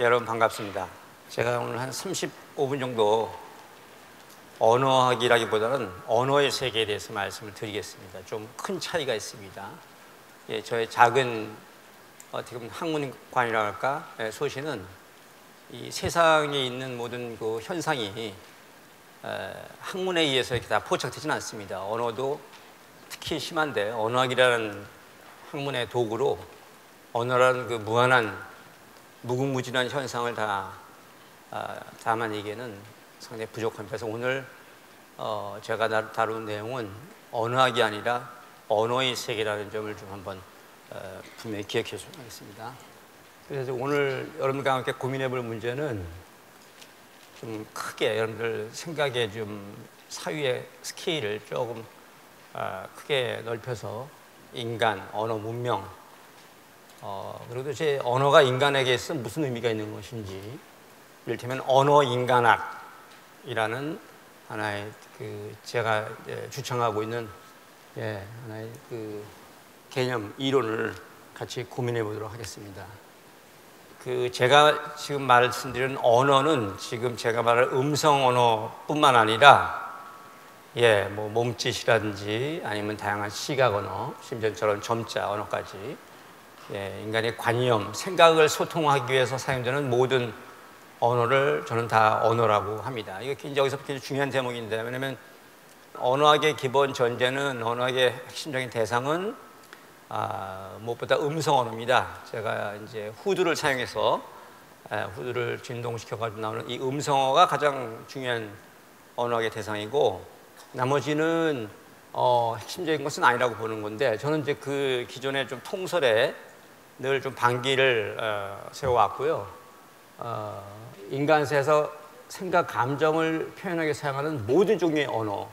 여러분 반갑습니다. 제가 오늘 한 35분 정도 언어학이라기보다는 언어의 세계에 대해서 말씀을 드리겠습니다. 좀 큰 차이가 있습니다. 저의 작은 어떻게 보면 학문관이라 할까 소신은 이 세상에 있는 모든 그 현상이 학문에 의해서 이렇게 다 포착되지는 않습니다. 언어도 특히 심한데 언어학이라는 학문의 도구로 언어라는 그 무한한 무궁무진한 현상을 다 담아내기에는 상당히 부족합니다. 그래서 오늘 제가 다룬 내용은 언어학이 아니라 언어의 세계라는 점을 좀 한번 분명히 기억했으면 하겠습니다. 그래서 오늘 여러분과 함께 고민해볼 문제는 좀 크게 여러분들 생각의 좀 사유의 스케일을 조금 크게 넓혀서 인간, 언어, 문명 그리고 도대체 언어가 인간에게 있어 무슨 의미가 있는 것인지, 이를테면 언어 인간학이라는 하나의 그 제가 주창하고 있는 하나의 그 개념 이론을 같이 고민해 보도록 하겠습니다. 그 제가 지금 말씀드리는 언어는 지금 제가 말할 음성 언어뿐만 아니라 뭐 몸짓이라든지 아니면 다양한 시각 언어, 심지어 저런 점자 언어까지 인간의 관념, 생각을 소통하기 위해서 사용되는 모든 언어를 저는 다 언어라고 합니다. 이게 여기서 굉장히 중요한 대목인데, 왜냐하면 언어학의 기본 전제는, 언어학의 핵심적인 대상은 무엇보다 음성 언어입니다. 제가 이제 후드를 사용해서 후드를 진동시켜가지고 나오는 이 음성어가 가장 중요한 언어학의 대상이고, 나머지는 핵심적인 것은 아니라고 보는 건데, 저는 이제 그 기존의 좀 통설에 늘 좀 반기를 세워왔고요. 인간세에서 생각, 감정을 표현하게 사용하는 모든 종류의 언어,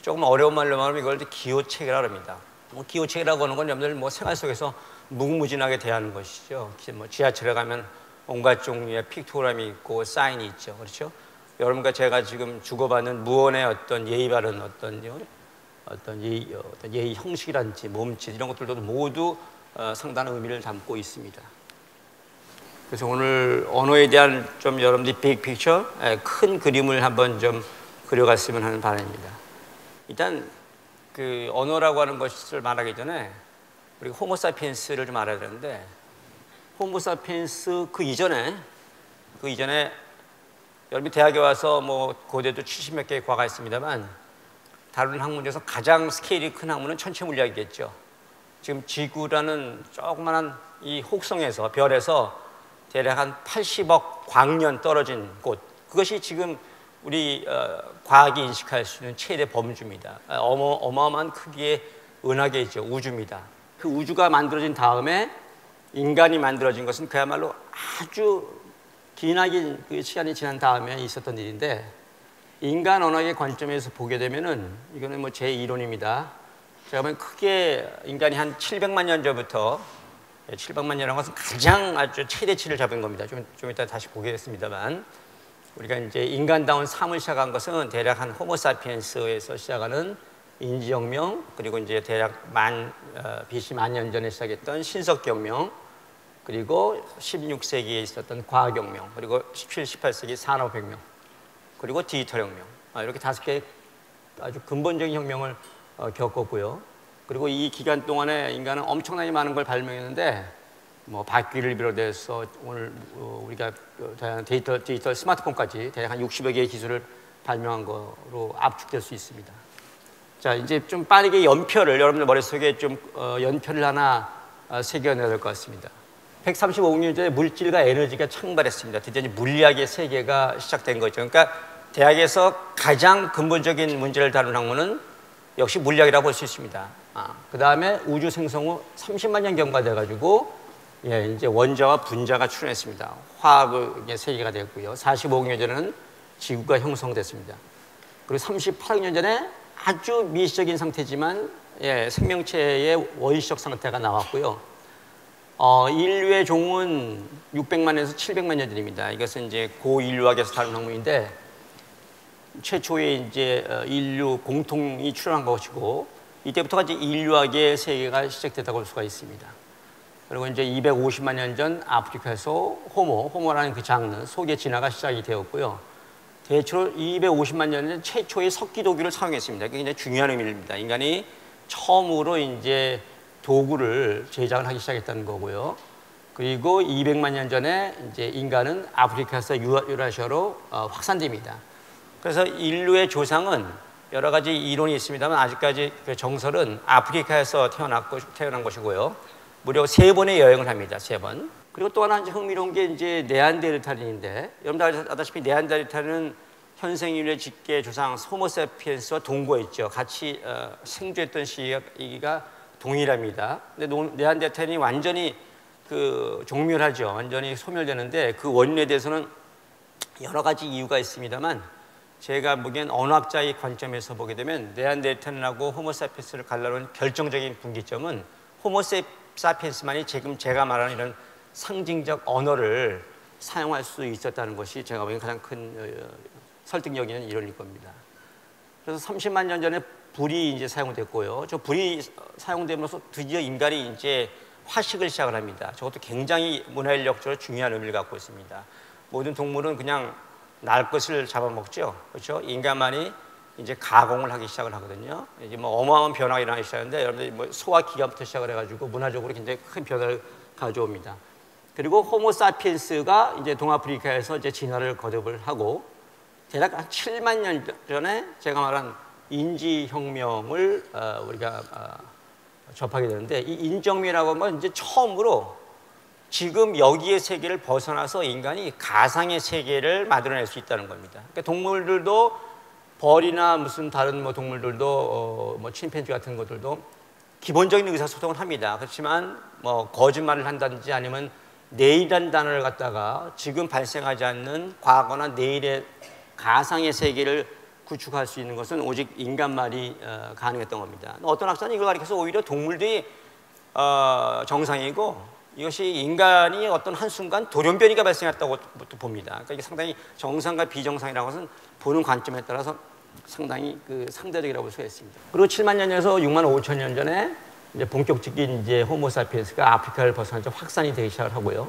조금 어려운 말로 말하면 이걸 기호체계라고 합니다. 기호체계라고 하는 건 여러분들 생활 속에서 무궁무진하게 대하는 것이죠. 지하철에 가면 온갖 종류의 픽토그램이 있고 사인이 있죠, 그렇죠? 여러분과 제가 지금 주고받는 무언의 어떤 예의 바른 어떤 예의 형식이라든지 몸짓 이런 것들도 모두 상당한 의미를 담고 있습니다. 그래서 오늘 언어에 대한 좀 여러분들이 빅픽처, 큰 그림을 한번 좀 그려갔으면 하는 바람입니다. 일단 그 언어라고 하는 것을 말하기 전에 우리가 호모사피엔스를 좀 알아야 되는데, 호모사피엔스 그 이전에 여러분이 대학에 와서 고대도 70몇 개의 과가 있습니다만, 다른 학문 중에서 가장 스케일이 큰 학문은 천체물리학이겠죠. 지금 지구라는 조그마한 이 혹성에서, 별에서 대략 한 80억 광년 떨어진 곳, 그것이 지금 우리 과학이 인식할 수 있는 최대 범주입니다. 어마어마한 크기의 은하계죠, 우주입니다. 그 우주가 만들어진 다음에 인간이 만들어진 것은 그야말로 아주 기나긴 그 시간이 지난 다음에 있었던 일인데, 인간 언어의 관점에서 보게 되면은, 이거는 제 이론입니다. 제가 보면 크게 인간이 한 700만 년 전부터, 700만 년이라는 것은 가장 아주 최대치를 잡은 겁니다. 좀 이따 다시 보겠습니다만, 우리가 이제 인간다운 삶을 시작한 것은 대략 한 호모사피엔스에서 시작하는 인지혁명, 그리고 이제 대략 BC 만년 전에 시작했던 신석혁명, 그리고 16세기에 있었던 과학혁명, 그리고 17, 18세기 산업혁명, 그리고 디지털혁명, 이렇게 5개의 아주 근본적인 혁명을 겪었고요. 그리고 이 기간 동안에 인간은 엄청나게 많은 걸 발명했는데, 바퀴를 비롯해서 오늘 우리가 다양한 디지털 스마트폰까지 대략 한 60여 개의 기술을 발명한 거로 압축될 수 있습니다. 자, 이제 좀 빠르게 연표를, 여러분들 머릿속에 좀 연표를 하나 새겨내야 될 것 같습니다. 135억 년 전에 물질과 에너지가 창발했습니다. 드디어 물리학의 세계가 시작된 거죠. 그러니까 대학에서 가장 근본적인 문제를 다룬 학문은 역시 물리학이라고 볼 수 있습니다. 그 다음에 우주 생성 후 30만 년 경과돼가지고 이제 원자와 분자가 출현했습니다. 화학의 세계가 됐고요. 45억 년 전에는 지구가 형성됐습니다. 그리고 38억 년 전에 아주 미시적인 상태지만 생명체의 원시적 상태가 나왔고요. 인류의 종은 600만에서 700만 년 전입니다. 이것은 이제 고인류학에서 다룬 학문인데, 최초의 이제 인류 공통이 출현한 것이고, 이때부터가 이제 인류학의 세계가 시작됐다고 볼 수가 있습니다. 그리고 이제 250만 년 전 아프리카에서 호모라는 그 장르 소개 진화가 시작이 되었고요. 대체로 250만 년 전 최초의 석기도구를 사용했습니다. 그게 굉장히 중요한 의미입니다. 인간이 처음으로 이제 도구를 제작을 하기 시작했다는 거고요. 그리고 200만 년 전에 이제 인간은 아프리카에서 유라시아로 확산됩니다. 그래서 인류의 조상은 여러 가지 이론이 있습니다만 아직까지 그 정설은 아프리카에서 태어난 것이고요. 무려 3번의 여행을 합니다. 3번. 그리고 또 하나 이제 흥미로운 게 이제 네안데르탈인인데, 여러분들 아다시피 네안데르탈은 현생 인류의 직계 조상 호모사피엔스와 동거했죠. 같이 생존했던 시기가 동일합니다. 근데 네안데르탈이 완전히 그 종멸하죠. 완전히 소멸되는데 그 원인에 대해서는 여러 가지 이유가 있습니다만 제가 보기엔 언어학자의 관점에서 보게 되면 네안데르탈하고 호모사피엔스를 갈라놓은 결정적인 분기점은 호모사피엔스만이 지금 제가 말하는 이런 상징적 언어를 사용할 수 있었다는 것이 제가 보기엔 가장 큰 설득력 있는 이론일 겁니다. 그래서 30만 년 전에 불이 이제 사용됐고요. 저 불이 사용됨으로써 드디어 인간이 이제 화식을 시작을 합니다. 저것도 굉장히 문화인력적으로 중요한 의미를 갖고 있습니다. 모든 동물은 그냥 날 것을 잡아먹죠. 그렇죠? 인간만이 이제 가공을 하기 시작을 하거든요. 이제 뭐 어마어마한 변화가 일어나기 시작하는데 여러분들이 뭐 소화기관부터 시작을 해가지고 문화적으로 굉장히 큰 변화를 가져옵니다. 그리고 호모사피엔스가 이제 동아프리카에서 이제 진화를 거듭을 하고 대략 한 7만 년 전에 제가 말한 인지혁명을 우리가 접하게 되는데 이 인지혁명이라고 하면 이제 처음으로 지금 여기의 세계를 벗어나서 인간이 가상의 세계를 만들어낼 수 있다는 겁니다. 그러니까 동물들도 벌이나 무슨 다른 뭐 동물들도 뭐 침팬지 같은 것들도 기본적인 의사소통을 합니다. 그렇지만 뭐 거짓말을 한다든지 아니면 내일이라는 단어를 갖다가 지금 발생하지 않는 과거나 내일의 가상의 세계를 구축할 수 있는 것은 오직 인간만이 가능했던 겁니다. 어떤 학자는 이걸 가리켜서 오히려 동물들이 정상이고 이것이 인간이 어떤 한순간 돌연변이가 발생했다고 봅니다. 그러니까 이게 상당히 정상과 비정상이라는 것은 보는 관점에 따라서 상당히 그 상대적이라고 볼 수가 있습니다. 그리고 7만 년에서 6만 5천 년 전에 이제 본격적인 이제 호모사피엔스가 아프리카를 벗어나서 확산이 되기 시작을 하고요.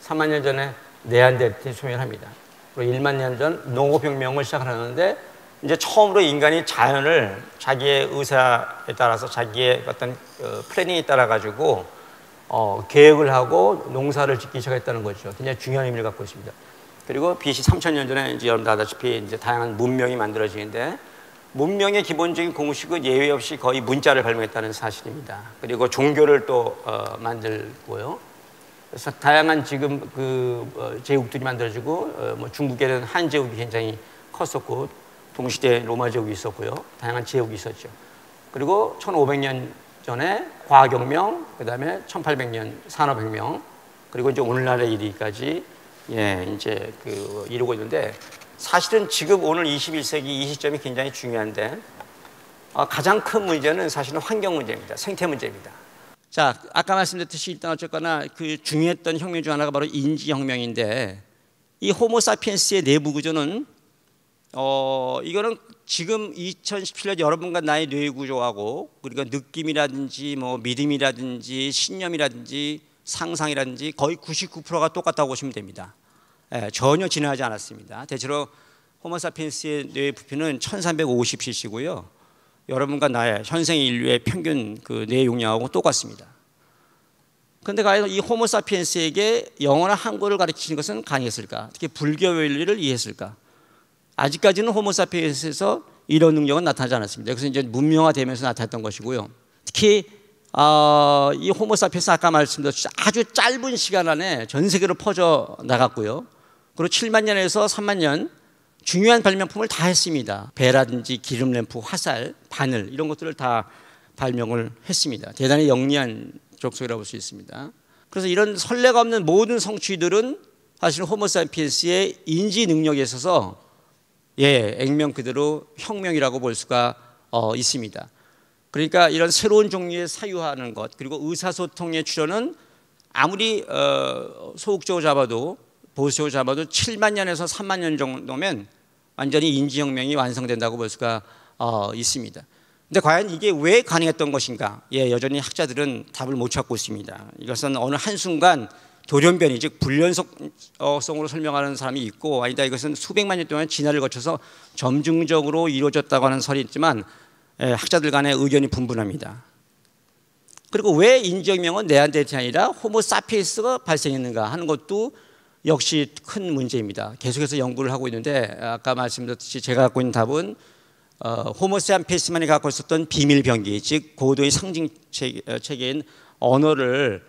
3만 년 전에 네안데르탈이 소멸합니다. 그리고 1만 년 전 농업혁명을 시작을 하는데 이제 처음으로 인간이 자연을 자기의 의사에 따라서 자기의 어떤 플래닝에 따라 가지고 계획을 하고 농사를 짓기 시작했다는 거죠. 굉장히 중요한 의미를 갖고 있습니다. 그리고 BC 3,000년 전에 이제 여러분들 아다시피 이제 다양한 문명이 만들어지는데 문명의 기본적인 공식은 예외 없이 거의 문자를 발명했다는 사실입니다. 그리고 종교를 또 만들고요. 그래서 다양한 지금 그 제국들이 만들어지고 뭐 중국에는 한 제국이 굉장히 컸었고 동시대 로마 제국이 있었고요. 다양한 제국이 있었죠. 그리고 1500년 전에 과학혁명, 그다음에 1800년 산업혁명, 그리고 이제 오늘날에 이르기까지 이제 그 이루고 있는데 사실은 지금 오늘 21세기 이 시점이 굉장히 중요한데 가장 큰 문제는 사실은 환경 문제입니다. 생태 문제입니다. 자, 아까 말씀드렸듯이 일단 어쨌거나 그 중요했던 혁명 중 하나가 바로 인지혁명인데 이 호모사피엔스의 내부 구조는 이거는 지금 2017년 여러분과 나의 뇌 구조하고 그리고 느낌이라든지 뭐 믿음이라든지 신념이라든지 상상이라든지 거의 99%가 똑같다고 보시면 됩니다. 전혀 진화하지 않았습니다. 대체로 호모사피엔스의 뇌 부피는 1350cc고요. 여러분과 나의 현생 인류의 평균 그 뇌 용량하고 똑같습니다. 그런데 과연 이 호모사피엔스에게 영어나 한국어를 가르치는 것은 가능했을까? 특히 불교 원리를 이해했을까? 아직까지는 호모사피엔스에서 이런 능력은 나타나지 않았습니다. 그래서 이제 문명화되면서 나타났던 것이고요. 특히 이 호모사피엔스 아까 말씀드렸듯이 아주 짧은 시간 안에 전 세계로 퍼져 나갔고요. 그리고 7만 년에서 3만 년 중요한 발명품을 다 했습니다. 배라든지 기름 램프, 화살, 바늘 이런 것들을 다 발명을 했습니다. 대단히 영리한 족속이라고 볼 수 있습니다. 그래서 이런 선례가 없는 모든 성취들은 사실 호모사피엔스의 인지 능력에 있어서 액면 그대로 혁명이라고 볼 수가 있습니다. 그러니까 이런 새로운 종류의 사유하는 것 그리고 의사소통의 출현은 아무리 소극적으로 잡아도 보수적으로 잡아도 7만 년에서 3만 년 정도면 완전히 인지혁명이 완성된다고 볼 수가 있습니다. 근데 과연 이게 왜 가능했던 것인가? 예, 여전히 학자들은 답을 못 찾고 있습니다. 이것은 어느 한순간 돌연변이, 즉 불연속성으로 설명하는 사람이 있고, 아니다 이것은 수백만 년 동안 진화를 거쳐서 점증적으로 이루어졌다고 하는 설이 있지만, 학자들 간의 의견이 분분합니다. 그리고 왜 인지혁명은 네안데르탈이 아니라 호모사피엔스가 발생했는가 하는 것도 역시 큰 문제입니다. 계속해서 연구를 하고 있는데, 아까 말씀드렸듯이 제가 갖고 있는 답은 호모사피엔스만이 갖고 있었던 비밀병기, 즉 고도의 상징 체계인 언어를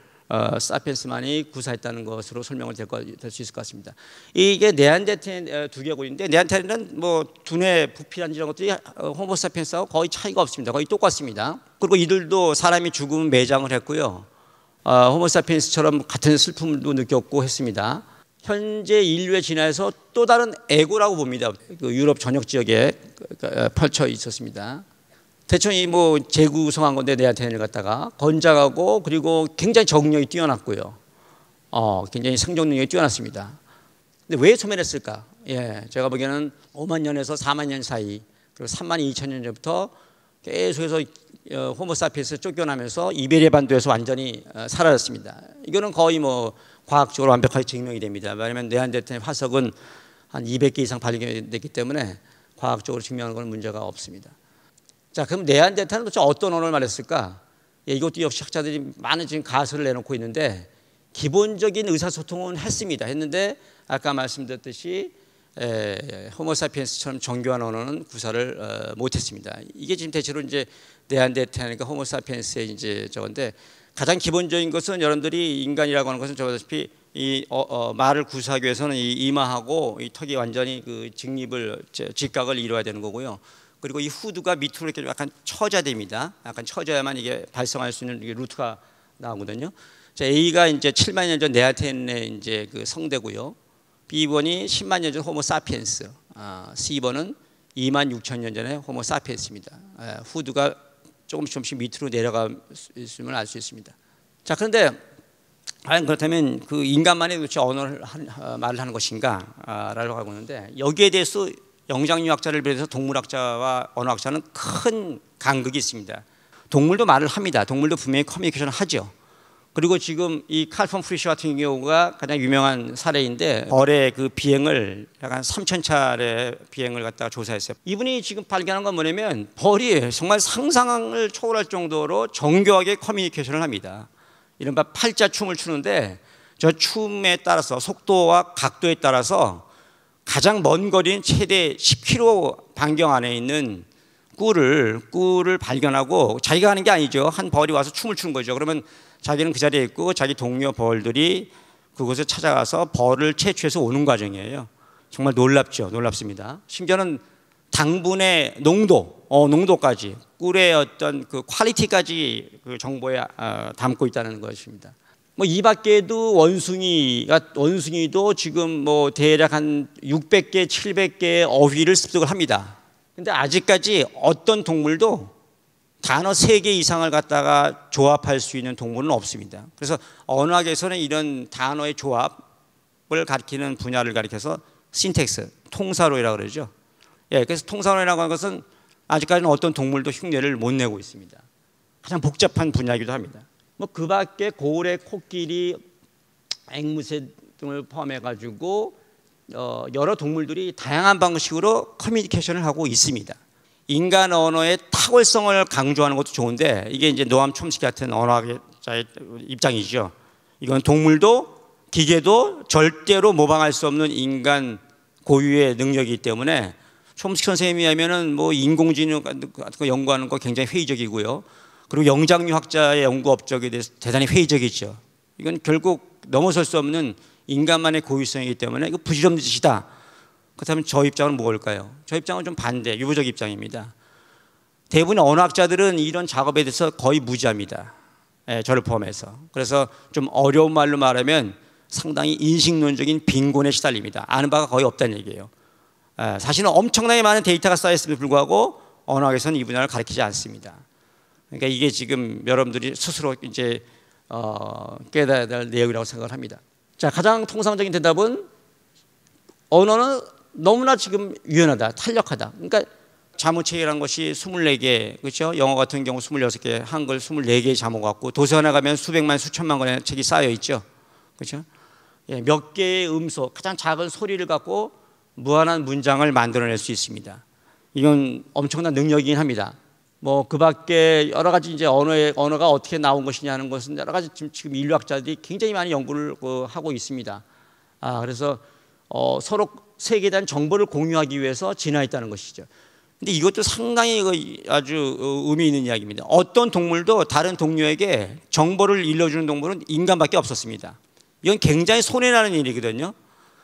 사피엔스만이 구사했다는 것으로 설명을 될 수 있을 것 같습니다. 이게 네안데르탈 두 개고 있는데, 네안데르탈은 뭐 두뇌 부피라는 이런 것들이 호모사피엔스하고 거의 차이가 없습니다. 거의 똑같습니다. 그리고 이들도 사람이 죽으면 매장을 했고요. 호모사피엔스처럼 같은 슬픔도 느꼈고 했습니다. 현재 인류의 진화에서 또 다른 애고라고 봅니다. 그 유럽 전역 지역에 펼쳐 있었습니다. 대충 뭐 재구성한 건데 네안데르탈을 갖다가 건장하고 그리고 굉장히 적응력이 뛰어났고요. 굉장히 생존 능력이 뛰어났습니다. 근데 왜 소멸했을까? 예, 제가 보기에는 5만 년에서 4만 년 사이, 그리고 3만 2천 년 전부터 계속해서 호모사피엔스 쫓겨나면서 이베리아 반도에서 완전히 사라졌습니다. 이거는 거의 뭐 과학적으로 완벽하게 증명이 됩니다. 왜냐하면 네안데르탈 화석은 한 200개 이상 발견됐기 때문에 과학적으로 증명하는 건 문제가 없습니다. 자, 그럼 네안데르탈은 도대체 어떤 언어를 말했을까? 예, 이것도 역시 학자들이 많은 지금 가설을 내놓고 있는데, 기본적인 의사소통은 했는데 아까 말씀드렸듯이 호모사피엔스처럼 정교한 언어는 구사를 못했습니다. 이게 지금 대체로 이제 네안데르탈이니까 호모사피엔스의 이제 저건데, 가장 기본적인 것은 여러분들이 인간이라고 하는 것은 저보다시피 이 말을 구사하기 위해서는 이 이마하고 이 턱이 완전히 그 직각을 이루어야 되는 거고요. 그리고 이 후두가 밑으로 이렇게 약간 처져야 됩니다. 약간 처져야만 이게 발성할 수 있는 루트가 나오거든요. 자, A가 이제 7만 년 전 네안데르탈의 이제 그 성대고요. B번이 10만 년 전 호모사피엔스, C번은 2만 6천 년 전에 호모사피엔스입니다. 후두가 조금씩 밑으로 내려가있음을 알 수 있습니다. 자, 그런데 과연 그렇다면 그 인간만이 도대체 언어를 말을 하는 것인가라고 하고 있는데, 여기에 대해서 영장류학자를 비롯해서 동물학자와 언어학자는 큰 간극이 있습니다. 동물도 말을 합니다. 동물도 분명히 커뮤니케이션을 하죠. 그리고 지금 이 칼 폰 프리쉬 같은 경우가 가장 유명한 사례인데, 벌의 그 비행을 약간 3,000차례 비행을 갖다가 조사했어요. 이분이 지금 발견한 건 뭐냐면, 벌이 정말 상상을 초월할 정도로 정교하게 커뮤니케이션을 합니다. 이른바 팔자춤을 추는데, 저 춤에 따라서 속도와 각도에 따라서 가장 먼 거리인 최대 10km 반경 안에 있는 꿀을 발견하고, 자기가 하는 게 아니죠. 한 벌이 와서 춤을 추는 거죠. 그러면 자기는 그 자리에 있고 자기 동료 벌들이 그곳에 찾아가서 벌을 채취해서 오는 과정이에요. 정말 놀랍습니다. 심지어는 당분의 농도까지, 꿀의 어떤 그 퀄리티까지 그 정보에 담고 있다는 것입니다. 뭐 이 밖에도 원숭이도 지금 뭐 대략 한 600개, 700개의 어휘를 습득을 합니다. 근데 아직까지 어떤 동물도 단어 3개 이상을 갖다가 조합할 수 있는 동물은 없습니다. 그래서 언어학에서는 이런 단어의 조합을 가리키는 분야를 가리켜서 신텍스, 통사로이라고 그러죠. 예, 그래서 통사로이라고 하는 것은 아직까지는 어떤 동물도 흉내를 못 내고 있습니다. 가장 복잡한 분야이기도 합니다. 뭐 그 밖에 고래, 코끼리, 앵무새 등을 포함해 가지고 여러 동물들이 다양한 방식으로 커뮤니케이션을 하고 있습니다. 인간 언어의 탁월성을 강조하는 것도 좋은데, 이게 이제 노암 촘스키 같은 언어학자의 입장이죠. 이건 동물도 기계도 절대로 모방할 수 없는 인간 고유의 능력이기 때문에, 촘스키 선생님이 하면은 뭐 인공지능 같은 거 연구하는 거 굉장히 회의적이고요. 그리고 영장류학자의 연구 업적에 대해서 대단히 회의적이죠. 이건 결국 넘어설 수 없는 인간만의 고유성이기 때문에 이거 부질없는 짓이다. 그렇다면 저 입장은 뭘까요? 저 입장은 좀 반대, 유보적 입장입니다. 대부분의 언어학자들은 이런 작업에 대해서 거의 무지합니다. 저를 포함해서. 그래서 좀 어려운 말로 말하면 상당히 인식론적인 빈곤에 시달립니다. 아는 바가 거의 없다는 얘기예요. 사실은 엄청나게 많은 데이터가 쌓였음에도 불구하고 언어학에서는 이 분야를 가르치지 않습니다. 그러니까 이게 지금 여러분들이 스스로 이제 깨달아야 될 내용이라고 생각을 합니다. 자, 가장 통상적인 대답은 언어는 너무나 지금 유연하다, 탄력하다. 그러니까 자모책이라는 것이 24개, 그렇죠? 영어 같은 경우 26개, 한글 24개의 자모 같고 도서관에 가면 수백만 수천만 권의 책이 쌓여 있죠. 그렇죠? 예, 몇 개의 음소, 가장 작은 소리를 갖고 무한한 문장을 만들어낼 수 있습니다. 이건 엄청난 능력이긴 합니다. 뭐 그 밖에 여러 가지 이제 언어가 어떻게 나온 것이냐는 것은 여러 가지 지금 인류학자들이 굉장히 많이 연구를 하고 있습니다. 그래서 서로 세계에 대한 정보를 공유하기 위해서 진화했다는 것이죠. 근데 이것도 상당히 아주 의미 있는 이야기입니다. 어떤 동물도 다른 동료에게 정보를 일러주는 동물은 인간밖에 없었습니다. 이건 굉장히 손해나는 일이거든요.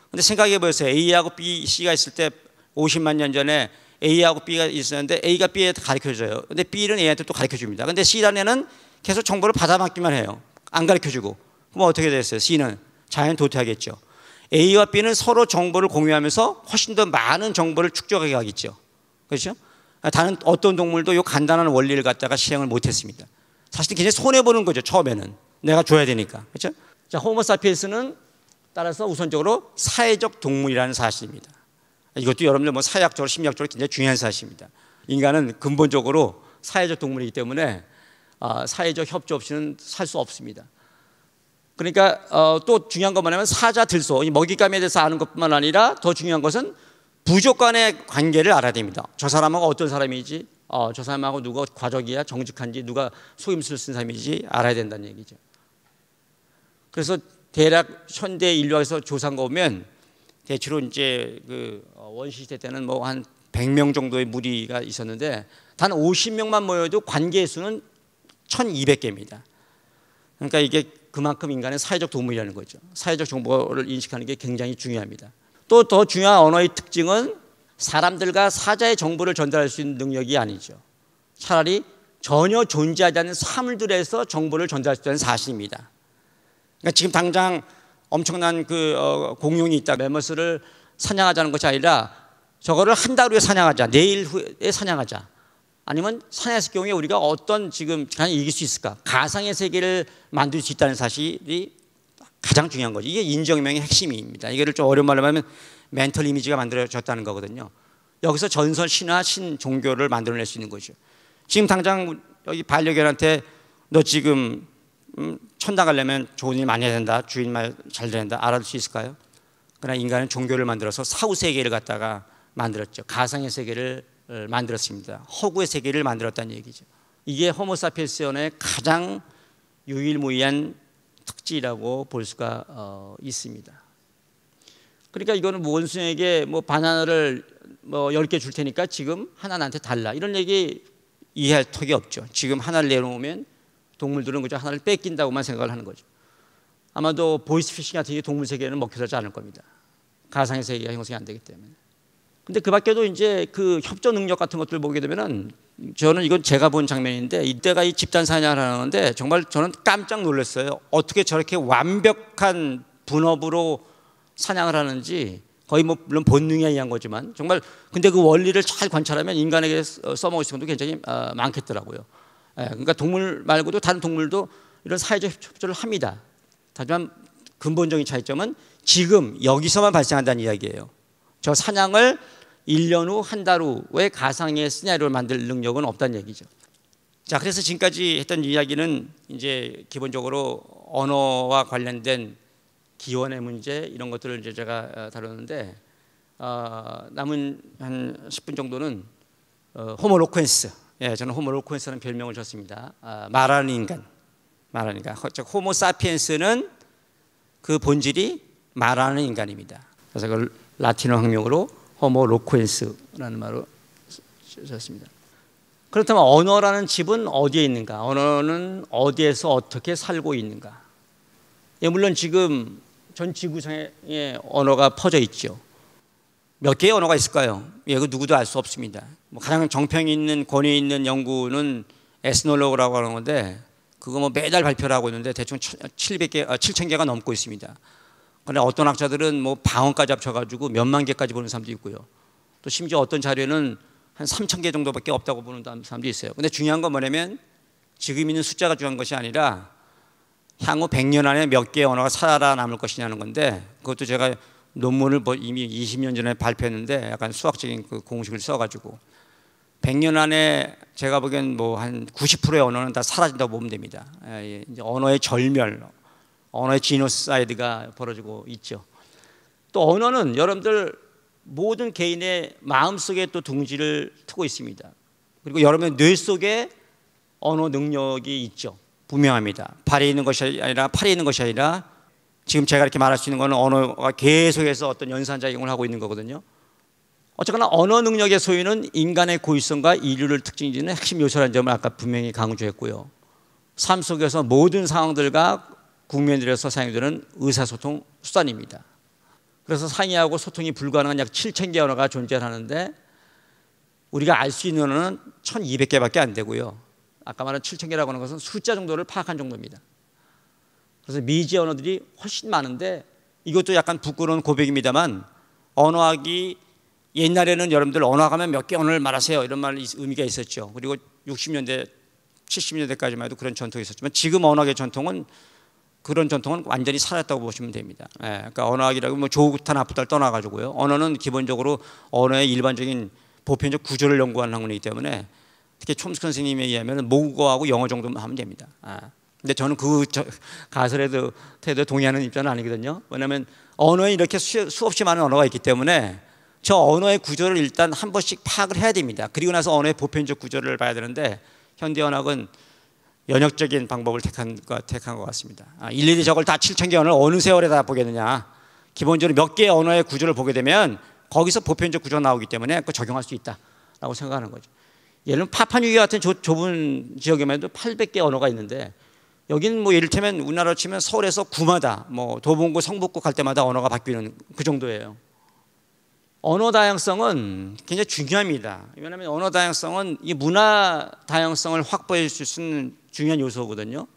근데 생각해 보세요. A하고 B, C가 있을 때 50만 년 전에 A하고 B가 있었는데 A가 B에 가르쳐줘요. 근데 B는 A한테 또 가르쳐줍니다. 근데 C라는 애는 계속 정보를 받아먹기만 해요. 안 가르쳐주고. 그럼 어떻게 됐어요? C는 자연 도태하겠죠. A와 B는 서로 정보를 공유하면서 훨씬 더 많은 정보를 축적해 가겠죠. 그렇죠? 다른 어떤 동물도 이 간단한 원리를 갖다가 시행을 못했습니다. 사실 굉장히 손해보는 거죠. 처음에는 내가 줘야 되니까. 그렇죠? 자, 호모사피엔스는 따라서 우선적으로 사회적 동물이라는 사실입니다. 이것도 여러분들 뭐 사회학적으로 심리학적으로 굉장히 중요한 사실입니다. 인간은 근본적으로 사회적 동물이기 때문에 사회적 협조 없이는 살 수 없습니다. 그러니까 또 중요한 건 뭐냐면 사자들소, 이 먹잇감에 대해서 아는 것뿐만 아니라 더 중요한 것은 부족 간의 관계를 알아야 됩니다. 저 사람하고 어떤 사람이지, 저 사람하고 누가 과적이야, 정직한지, 누가 속임수를 쓴 사람이지 알아야 된다는 얘기죠. 그래서 대략 현대 인류학에서 조사한 거 보면 대체로 이제 그 원시시대 때는 뭐 한 100명 정도의 무리가 있었는데 단 50명만 모여도 관계의 수는 1200개입니다. 그러니까 이게 그만큼 인간은 사회적 동물이라는 거죠. 사회적 정보를 인식하는 게 굉장히 중요합니다. 또 더 중요한 언어의 특징은 사람들과 사자의 정보를 전달할 수 있는 능력이 아니죠. 차라리 전혀 존재하지 않는 사물들에서 정보를 전달할 수 있다는 사실입니다. 그러니까 지금 당장 엄청난 공룡이 있다. 매머스를 사냥하자는 것이 아니라 저거를 한 달 후에 사냥하자, 내일 후에 사냥하자. 아니면 사냥했을 경우에 우리가 어떤 지금 그냥 이길 수 있을까? 가상의 세계를 만들 수 있다는 사실이 가장 중요한 거죠. 이게 인정명의 핵심입니다. 이거를 좀 어려운 말로 하면 멘털 이미지가 만들어졌다는 거거든요. 여기서 전설, 신화, 신, 종교를 만들어낼 수 있는 거죠. 지금 당장 여기 반려견한테 너 지금 천당 가려면 좋은 일 많이 해야 된다. 주인 말 잘 된다. 알아들 수 있을까요? 그러나 인간은 종교를 만들어서 사후 세계를 갖다가 만들었죠. 가상의 세계를 만들었습니다. 허구의 세계를 만들었다는 얘기죠. 이게 호모사피엔스의 가장 유일무이한 특질이라고 볼 수가 있습니다. 그러니까 이거는 원숭이에게 뭐 바나나를 뭐 10개 줄 테니까 지금 하나 나한테 달라. 이런 얘기 이해할 턱이 없죠. 지금 하나를 내놓으면 동물들은 그저 하나를 뺏긴다고만 생각을 하는 거죠. 아마도 보이스피싱 같은 게 동물 세계에는 먹혀들지 않을 겁니다. 가상의 세계가 형성이 안 되기 때문에. 근데 그 밖에도 이제 그 협조 능력 같은 것들을 보게 되면은 저는 이건 제가 본 장면인데 이때가 이 집단 사냥을 하는데 정말 저는 깜짝 놀랐어요. 어떻게 저렇게 완벽한 분업으로 사냥을 하는지 거의 뭐 물론 본능에 의한 거지만 정말 근데 그 원리를 잘 관찰하면 인간에게 써먹을 시간도 굉장히 많겠더라고요. 그러니까 동물 말고도 다른 동물도 이런 사회적 협조를 합니다. 하지만 근본적인 차이점은 지금 여기서만 발생한다는 이야기예요. 저 사냥을 1년 후, 한 달 후에 가상의 시나리오를 만들 능력은 없다는 얘기죠. 자, 그래서 지금까지 했던 이야기는 이제 기본적으로 언어와 관련된 기원의 문제 이런 것들을 이제 제가 다뤘는데 남은 한 10분 정도는 호모로쿠엔스. 예, 저는 호모로쿠엔스라는 별명을 줬습니다. 말하는 인간. 말하는 인간. 호모사피엔스는 그 본질이 말하는 인간입니다. 그래서 그걸 라틴어 학명으로 호모로쿠엔스라는 말로 썼습니다. 그렇다면 언어라는 집은 어디에 있는가? 언어는 어디에서 어떻게 살고 있는가? 예, 물론 지금 전 지구상에 언어가 퍼져 있죠. 몇 개의 언어가 있을까요? 예, 그 누구도 알 수 없습니다. 뭐 가장 정평이 있는 권위 있는 연구는 에스놀로그라고 하는 건데 그거 뭐 매달 발표를 하고 있는데 대충 7,000개가 넘고 있습니다. 그런데 어떤 학자들은 뭐 방언까지 합쳐가지고 몇만 개까지 보는 사람도 있고요. 또 심지어 어떤 자료는 한 3,000개 정도밖에 없다고 보는 사람도 있어요. 근데 중요한 건 뭐냐면 지금 있는 숫자가 중요한 것이 아니라 향후 100년 안에 몇 개의 언어가 살아남을 것이냐는 건데 그것도 제가 논문을 이미 20년 전에 발표했는데 약간 수학적인 그 공식을 써가지고 100년 안에 제가 보기엔 뭐 한 90%의 언어는 다 사라진다고 보면 됩니다. 이제 언어의 절멸, 언어의 지노사이드가 벌어지고 있죠. 또 언어는 여러분들 모든 개인의 마음속에 또 둥지를 트고 있습니다. 그리고 여러분의 뇌 속에 언어 능력이 있죠. 분명합니다. 발에 있는 것이 아니라 팔에 있는 것이 아니라 지금 제가 이렇게 말할 수 있는 것은 언어가 계속해서 어떤 연산작용을 하고 있는 거거든요. 어쨌거나 언어 능력의 소유는 인간의 고유성과 인류를 특징짓는 핵심 요소라는 점을 아까 분명히 강조했고요. 삶 속에서 모든 상황들과 국면들에서 사용되는 의사소통 수단입니다. 그래서 상의하고 소통이 불가능한 약 7,000개 언어가 존재하는데 우리가 알 수 있는 언어는 1,200개밖에 안 되고요. 아까 말한 7,000개라고 하는 것은 숫자 정도를 파악한 정도입니다. 그래서 미지 언어들이 훨씬 많은데 이것도 약간 부끄러운 고백입니다만 언어학이 옛날에는 여러분들 언어학하면 몇 개 언어를 말하세요 이런 말 의미가 있었죠. 그리고 60년대 70년대까지만 해도 그런 전통이 있었지만 지금 언어학의 전통은 그런 전통은 완전히 사라졌다고 보시면 됩니다. 그러니까 언어학이라고 뭐 좋다 나쁘다를 떠나가지고요. 언어는 기본적으로 언어의 일반적인 보편적 구조를 연구하는 학문이기 때문에 특히 촘스키 선생님에 의하면 모국어하고 영어 정도만 하면 됩니다. 근데 저는 그 가설에 태도에 동의하는 입장은 아니거든요. 왜냐하면 언어에 이렇게 수없이 많은 언어가 있기 때문에 저 언어의 구조를 일단 한 번씩 파악을 해야 됩니다. 그리고 나서 언어의 보편적 구조를 봐야 되는데 현대 언어학은 연역적인 방법을 택한 것 같습니다. 일일이 저걸 다 7,000개 언어를 어느 세월에 다 보겠느냐. 기본적으로 몇 개의 언어의 구조를 보게 되면 거기서 보편적 구조가 나오기 때문에 그거 적용할 수 있다라고 생각하는 거죠. 예를 들면 파푸아뉴기니 같은 좁은 지역에만 해도 800개 언어가 있는데 여기는 뭐 이를테면 우리나라로 치면 서울에서 구마다 뭐 도봉구 성북구 갈 때마다 언어가 바뀌는 그 정도예요. 언어 다양성은 굉장히 중요합니다. 왜냐하면 언어 다양성은 이 문화 다양성을 확보해 줄 수 있는 중요한 요소거든요.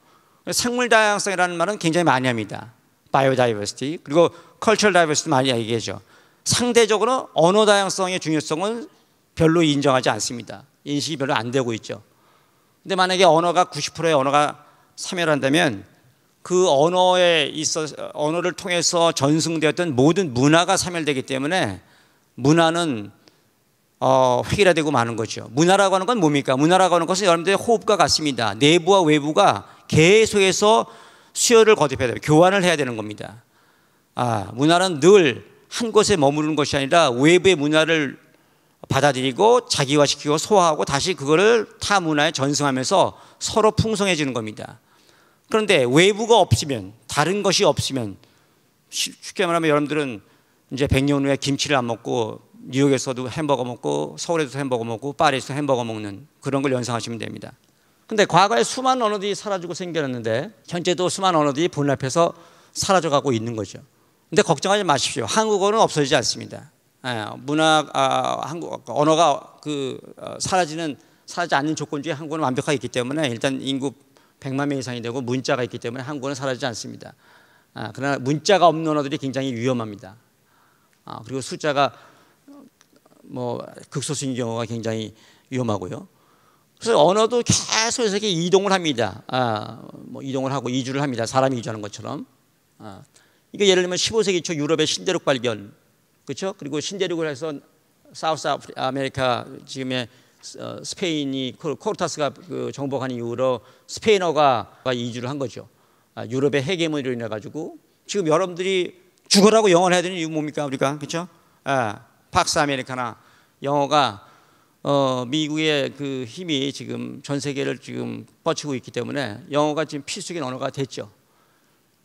생물 다양성이라는 말은 굉장히 많이 합니다. 바이오다이버시티 그리고 컬처럴 다이버시티 많이 얘기하죠. 상대적으로 언어 다양성의 중요성은 별로 인정하지 않습니다. 인식이 별로 안 되고 있죠. 근데 만약에 언어가 90%의 언어가 사멸한다면 그 언어를 통해서 전승되었던 모든 문화가 사멸되기 때문에 문화는 획일화되고 마는 거죠. 문화라고 하는 건 뭡니까? 문화라고 하는 것은 여러분들의 호흡과 같습니다. 내부와 외부가 계속해서 수요를 거듭해야 돼요. 교환을 해야 되는 겁니다. 문화는 늘 한 곳에 머무르는 것이 아니라 외부의 문화를 받아들이고 자기화시키고 소화하고 다시 그거를 타 문화에 전승하면서 서로 풍성해지는 겁니다. 그런데 외부가 없으면 다른 것이 없으면 쉽게 말하면 여러분들은 이제 100년 후에 김치를 안 먹고 뉴욕에서도 햄버거 먹고 서울에서도 햄버거 먹고 파리에서도 햄버거 먹는 그런 걸 연상하시면 됩니다. 근데 과거에 수많은 언어들이 사라지고 생겨났는데 현재도 수많은 언어들이 분합해서 사라져가고 있는 거죠. 근데 걱정하지 마십시오. 한국어는 없어지지 않습니다. 언어가 사라지지 않는 조건 중에 한국어는 완벽하게 있기 때문에 일단 인구 100만 명 이상이 되고 문자가 있기 때문에 한국어는 사라지지 않습니다. 그러나 문자가 없는 언어들이 굉장히 위험합니다. 그리고 숫자가 뭐 극소수인 경우가 굉장히 위험하고요. 그래서 언어도 계속 이렇게 이동을 합니다. 뭐 이동을 하고 이주를 합니다. 사람이 이주하는 것처럼. 이게 예를 들면 15세기 초 유럽의 신대륙 발견, 그렇죠? 그리고 신대륙을 해서 사우스 아메리카 지금의 스페인이 코르타스가 정복한 이후로 스페인어가 이주를 한 거죠. 유럽의 헤게모니로 인해 가지고 지금 여러분들이 죽어라고 영어를 해야 되는 이유 뭡니까 우리가, 그렇죠? 팍스 아메리카나 영어가 미국의 그 힘이 지금 전 세계를 지금 뻗치고 있기 때문에 영어가 지금 필수적인 언어가 됐죠.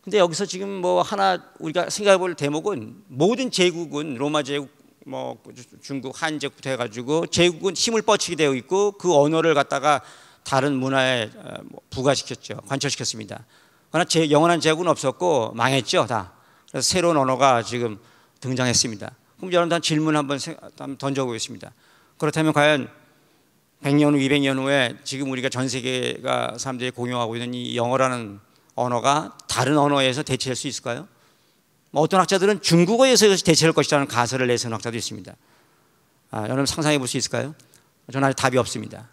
근데 여기서 지금 뭐 하나 우리가 생각해볼 대목은 모든 제국은 로마 제국, 뭐 중국 한 제국부터 해가지고 제국은 힘을 뻗치게 되어 있고 그 언어를 갖다가 다른 문화에 부가시켰죠. 관철시켰습니다. 그러나 영원한 제국은 없었고 망했죠 다. 그래서 새로운 언어가 지금 등장했습니다. 그럼 여러분 질문 한번 던져보겠습니다. 그렇다면 과연 100년 후, 200년 후에 지금 우리가 전 세계가 사람들이 공용하고 있는 이 영어라는 언어가 다른 언어에서 대체할 수 있을까요? 어떤 학자들은 중국어에서 대체할 것이라는 가설을 내세우는 학자도 있습니다. 여러분 상상해 볼 수 있을까요? 저는 아직 답이 없습니다.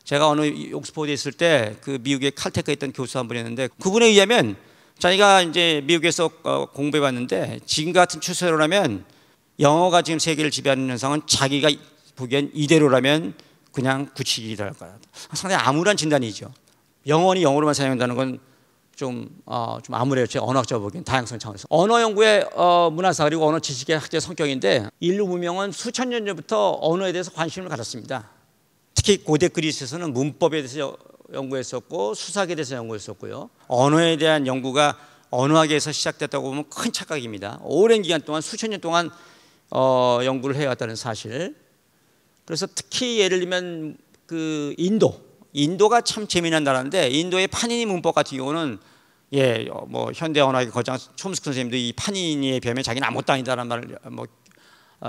제가 어느 옥스퍼드에 있을 때 그 미국의 칼테크에 있던 교수 한 분이 있는데 그분에 의하면 자기가 이제 미국에서 공부해 봤는데 지금 같은 추세로라면 영어가 지금 세계를 지배하는 현상은 자기가 보기엔 이대로라면 그냥 굳히기랄까. 상당히 암울한 진단이죠. 영원히 영어로만 사용한다는 건 좀 암울해요. 제 언어학자 보기엔 다양성 차원에서. 언어 연구의 문화사 그리고 언어 지식의 학자의 성격인데 인류 문명은 수천 년 전부터 언어에 대해서 관심을 가졌습니다. 특히 고대 그리스에서는 문법에 대해서 연구했었고 수사학에 대해서 연구했었고요. 언어에 대한 연구가 언어학에서 시작됐다고 보면 큰 착각입니다. 오랜 기간 동안 수천 년 동안 연구를 해왔다는 사실. 그래서 특히 예를 들면 그 인도가 참 재미난 나라인데 인도의 파니니 문법 같은 경우는 뭐 현대 언어학의 거장 촘스키 선생님도 이 파니니에 비하면 자기는 아무것도 아니다라는 말을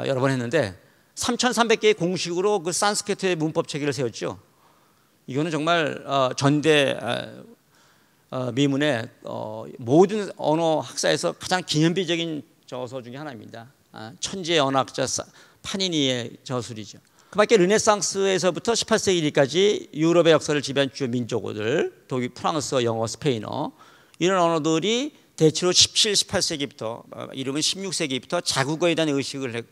여러 번 했는데 3,300개의 공식으로 그 산스크리트의 문법 체계를 세웠죠. 이거는 정말 전대 미문의 모든 언어 학사에서 가장 기념비적인 저서 중에 하나입니다. 천재 언어학자 파니니의 저술이죠. 그밖에 르네상스에서부터 18세기까지 유럽의 역사를 지배한 주요 민족들, 독일, 프랑스어, 영어, 스페인어 이런 언어들이 대체로 17, 18세기부터 이르면 16세기부터 자국어에 대한 의식을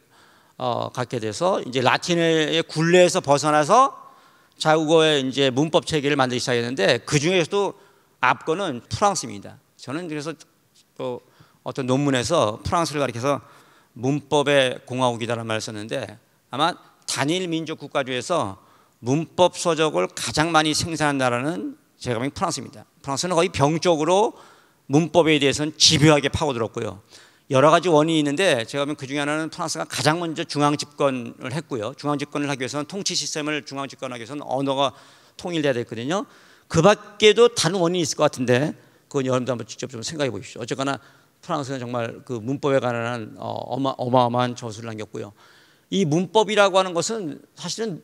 갖게 돼서 이제 라틴어의 굴레에서 벗어나서 자국어의 이제 문법 체계를 만들기 시작했는데 그 중에서도 앞거는 프랑스입니다. 저는 그래서 또 어떤 논문에서 프랑스를 가리켜서 문법의 공화국이다라는 말을 썼는데 아마 단일 민족 국가 중에서 문법 서적을 가장 많이 생산한 나라는 제가 보기엔 프랑스입니다. 프랑스는 거의 병적으로 문법에 대해서는 집요하게 파고들었고요. 여러 가지 원인이 있는데 제가 보면 그 중에 하나는 프랑스가 가장 먼저 중앙 집권을 했고요. 중앙 집권을 하기 위해서는 통치 시스템을 중앙 집권하기 위해서는 언어가 통일돼야 됐거든요. 그 밖에도 다른 원인이 있을 것 같은데 그건 여러분도 한번 직접 좀 생각해 보십시오. 어쨌거나 프랑스는 정말 그 문법에 관한 어마어마한 저수를 남겼고요. 이 문법이라고 하는 것은 사실은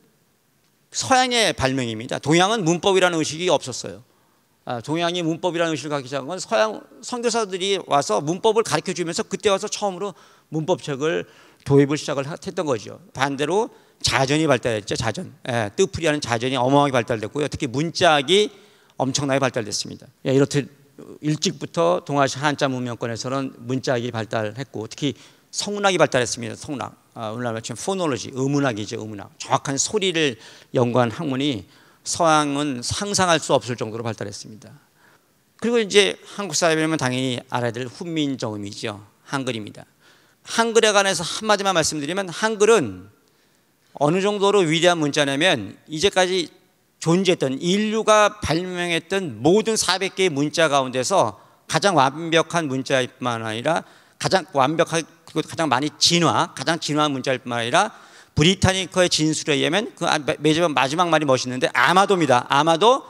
서양의 발명입니다. 동양은 문법이라는 의식이 없었어요. 동양이 문법이라는 의식을 갖기 시작한 건 서양 선교사들이 와서 문법을 가르쳐 주면서 그때 와서 처음으로 문법책을 도입을 시작을 했던 거죠. 반대로 자전이 발달했죠. 자전. 뜻풀이하는 자전이 어마어마하게 발달됐고요. 특히 문자학이 엄청나게 발달됐습니다. 이렇듯 일찍부터 동아시아 한자 문명권에서는 문자학이 발달했고 특히 성문학이 발달했습니다. 성문학. 오늘날 말처럼 포놀로지, 의문학이죠. 의문학. 정확한 소리를 연구한 학문이 서양은 상상할 수 없을 정도로 발달했습니다. 그리고 이제 한국 사회면 당연히 알아야 될 훈민정음이죠. 한글입니다. 한글에 관해서 한마디만 말씀드리면 한글은 어느 정도로 위대한 문자냐면 이제까지 존재했던 인류가 발명했던 모든 400개의 문자 가운데서 가장 완벽한 문자일 뿐만 아니라 가장 완벽하고 가장 많이 가장 진화한 문자일 뿐만 아니라 브리타니커의 진술에 의하면 그 마지막 말이 멋있는데 아마도입니다. 아마도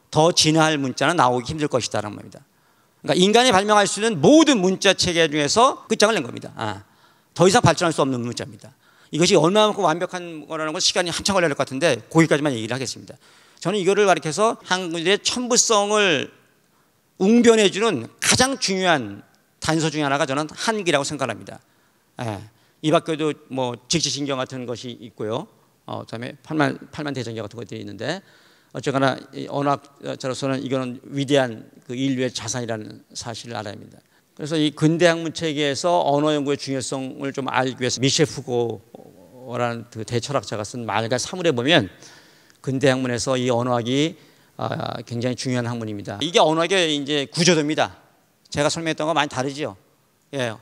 더 진화할 문자는 나오기 힘들 것이다라는 말입니다. 그러니까 인간이 발명할 수 있는 모든 문자 체계 중에서 끝장을 낸 겁니다. 더 이상 발전할 수 없는 문자입니다. 이것이 얼마만큼 완벽한 거라는 건 시간이 한참 걸릴 것 같은데 거기까지만 얘기를 하겠습니다. 저는 이거를 가리켜서 한글의 첨부성을 웅변해주는 가장 중요한 단서 중에 하나가 저는 한글이라고 생각합니다. 이 밖에도 뭐 직지신경 같은 것이 있고요. 그다음에 팔만대전경 같은 것들이 있는데 어쨌거나 언어학자로서는 이거는 위대한 그 인류의 자산이라는 사실을 알아야 합니다. 그래서 이 근대 학문 체계에서 언어 연구의 중요성을 좀 알기 위해서 미셸 푸고라는 그 대철학자가 쓴 말과 사물에 보면 근대 학문에서 이 언어학이 굉장히 중요한 학문입니다. 이게 언어학의 이제 구조도입니다. 제가 설명했던 거 많이 다르죠.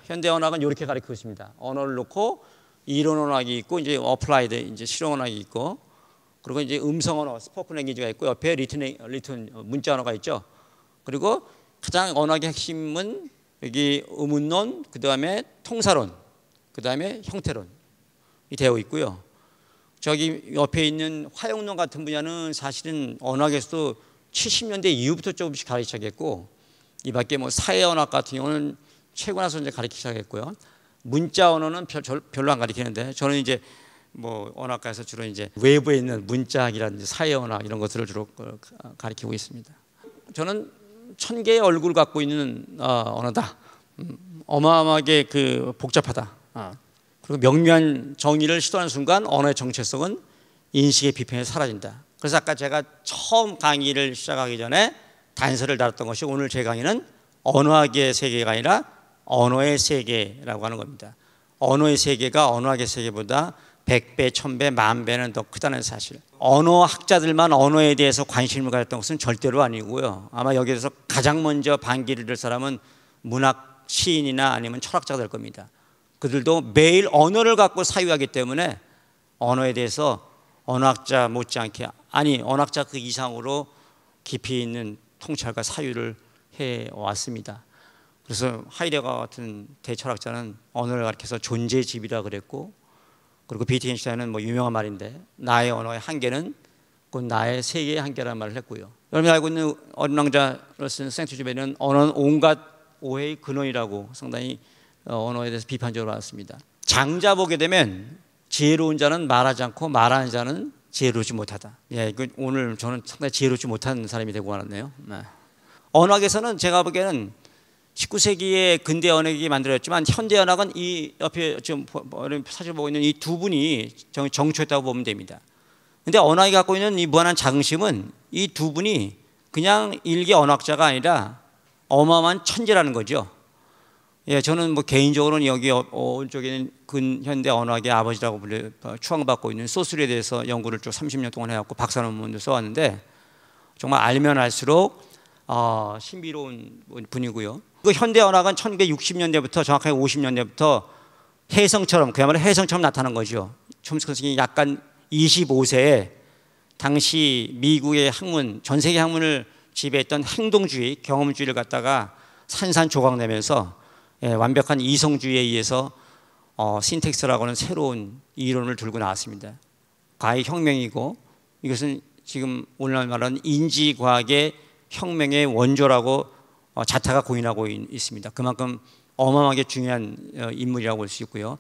현대 언어학은 이렇게 가르치고 있습니다. 언어를 놓고 이론 언어학이 있고 이제 어플라이드 이제 실용 언어학이 있고 그리고 이제 음성 언어 스포큰 랭귀지가 있고 옆에 리튼 문자 언어가 있죠. 그리고 가장 언어학의 핵심은 여기 의문론, 그 다음에 통사론, 그 다음에 형태론이 되어 있고요. 저기 옆에 있는 화용론 같은 분야는 사실은 언어학에서도 70년대 이후부터 조금씩 가르치기 시작했고 이 밖에 뭐 사회 언어학 같은 경우는 최고 나서 이제 가르치기 시작했고요. 문자 언어는 별로 안 가르치는데 저는 이제 뭐 언어학과에서 주로 이제 외부에 있는 문자학이라든지 사회 언어학 이런 것들을 주로 가르치고 있습니다. 저는 1000개의 얼굴을 갖고 있는 언어다. 어마어마하게 그 복잡하다. 그리고 명료한 정의를 시도하는 순간 언어의 정체성은 인식의 비평에 사라진다. 그래서 아까 제가 처음 강의를 시작하기 전에 단서를 달았던 것이 오늘 제 강의는 언어학의 세계가 아니라 언어의 세계라고 하는 겁니다. 언어의 세계가 언어학의 세계보다 100배, 1000배, 10,000배는 더 크다는 사실. 언어학자들만 언어에 대해서 관심을 가졌던 것은 절대로 아니고요. 아마 여기에서 가장 먼저 반기를 들 사람은 문학 시인이나 아니면 철학자가 될 겁니다. 그들도 매일 언어를 갖고 사유하기 때문에 언어에 대해서 언어학자 못지않게, 아니 언어학자 그 이상으로 깊이 있는 통찰과 사유를 해왔습니다. 그래서 하이데거 같은 대철학자는 언어를 가리켜서 존재의 집이라 그랬고, 그리고 비트겐슈타인은 뭐 유명한 말인데 나의 언어의 한계는 곧 나의 세계의 한계라는 말을 했고요. 여러분이 알고 있는 어린 왕자를 쓴 생투주베리는 언어는 온갖 오해의 근원이라고 상당히 언어에 대해서 비판적으로 나왔습니다. 장자 보게 되면 지혜로운 자는 말하지 않고 말하는 자는 지혜롭지 못하다. 예, 오늘 저는 상당히 지혜롭지 못한 사람이 되고 말았네요. 네. 언어학에서는 제가 보기에는 19세기에 근대 언어학이 만들어졌지만 현대 언어학은 이 옆에 지금 사실 보고 있는 이 두 분이 정초했다고 보면 됩니다. 근데 언어학이 갖고 있는 이 무한한 자긍심은 이 두 분이 그냥 일개 언어학자가 아니라 어마어마한 천재라는 거죠. 예, 저는 뭐 개인적으로는 여기 오른쪽에는 근현대 언어학의 아버지라고 추앙받고 있는 소스에 대해서 연구를 쭉 30년 동안 해왔고 박사 논문도 써왔는데 정말 알면 알수록 신비로운 분이고요. 그 현대 언어학은 1960년대부터 정확하게 50년대부터 혜성처럼, 그야말로 혜성처럼 나타난 거죠. 촘스키 선생이 약간 25세에 당시 미국의 학문, 전 세계 학문을 지배했던 행동주의, 경험주의를 갖다가 산산조각 내면서 완벽한 이성주의에 의해서 신텍스라고 하는 새로운 이론을 들고 나왔습니다. 과학의 혁명이고 이것은 지금 오늘날 말하는 인지과학의 혁명의 원조라고 자타가 고인하고 있습니다. 그만큼 어마어마하게 중요한 인물이라고 볼 수 있고요.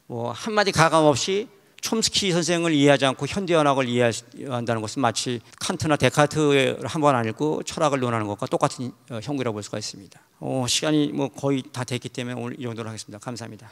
뭐 한마디 가감 없이 촘스키 선생을 이해하지 않고 현대 언어학을 이해한다는 것은 마치 칸트나 데카르트를 한 번 안 읽고 철학을 논하는 것과 똑같은 형국이라고 볼 수가 있습니다. 시간이 뭐 거의 다 됐기 때문에 오늘 이 정도로 하겠습니다. 감사합니다.